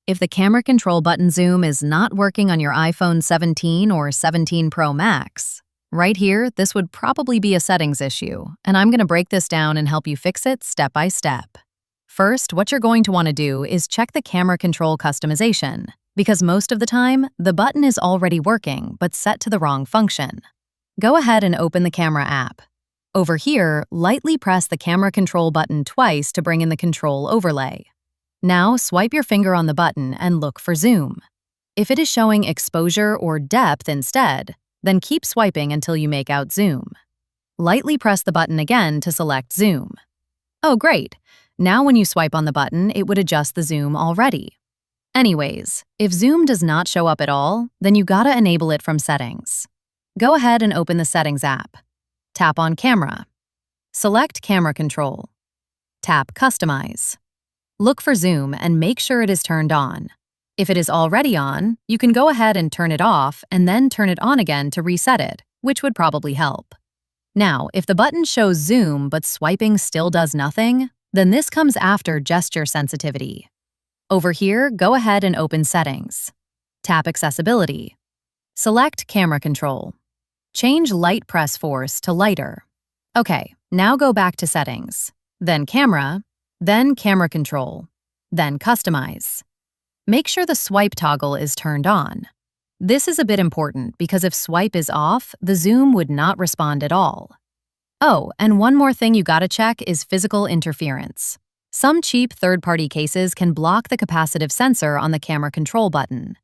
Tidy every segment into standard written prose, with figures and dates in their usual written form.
If the camera control button zoom is not working on your iPhone 17 or 17 Pro Max, right here, this would probably be a settings issue, and I'm going to break this down and help you fix it step by step. First, what you're going to want to do is check the camera control customization, because most of the time, the button is already working but set to the wrong function. Go ahead and open the camera app. Over here, lightly press the camera control button twice to bring in the control overlay. Now, swipe your finger on the button and look for zoom. If it is showing exposure or depth instead, then keep swiping until you make out zoom. Lightly press the button again to select zoom. Oh, great! Now when you swipe on the button, it would adjust the zoom already. Anyways, if zoom does not show up at all, then you gotta enable it from settings. Go ahead and open the Settings app. Tap on Camera. Select Camera Control. Tap Customize. Look for zoom and make sure it is turned on. If it is already on, you can go ahead and turn it off and then turn it on again to reset it, which would probably help. Now, if the button shows zoom but swiping still does nothing, then this comes after gesture sensitivity. Over here, go ahead and open Settings. Tap Accessibility. Select Camera Control. Change light press force to lighter. Okay, now go back to Settings, then Camera Control, then Customize. Make sure the swipe toggle is turned on. This is a bit important because if swipe is off, the zoom would not respond at all. Oh, and one more thing you gotta check is physical interference. Some cheap third-party cases can block the capacitive sensor on the camera control button.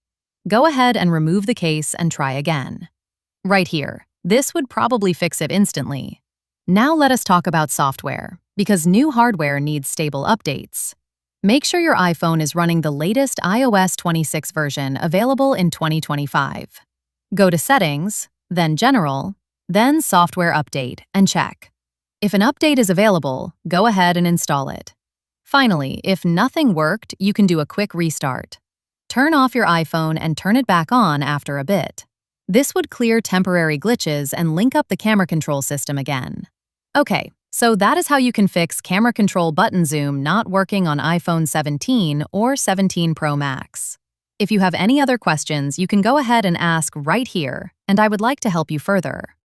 Go ahead and remove the case and try again. Right here, this would probably fix it instantly. Now let us talk about software, because new hardware needs stable updates. Make sure your iPhone is running the latest iOS 26 version available in 2025. Go to Settings, then General, then Software Update, and check. If an update is available, go ahead and install it. Finally, if nothing worked, you can do a quick restart. Turn off your iPhone and turn it back on after a bit. This would clear temporary glitches and link up the camera control system again. Okay, so that is how you can fix camera control button zoom not working on iPhone 17 or 17 Pro Max. If you have any other questions, you can go ahead and ask right here, and I would like to help you further.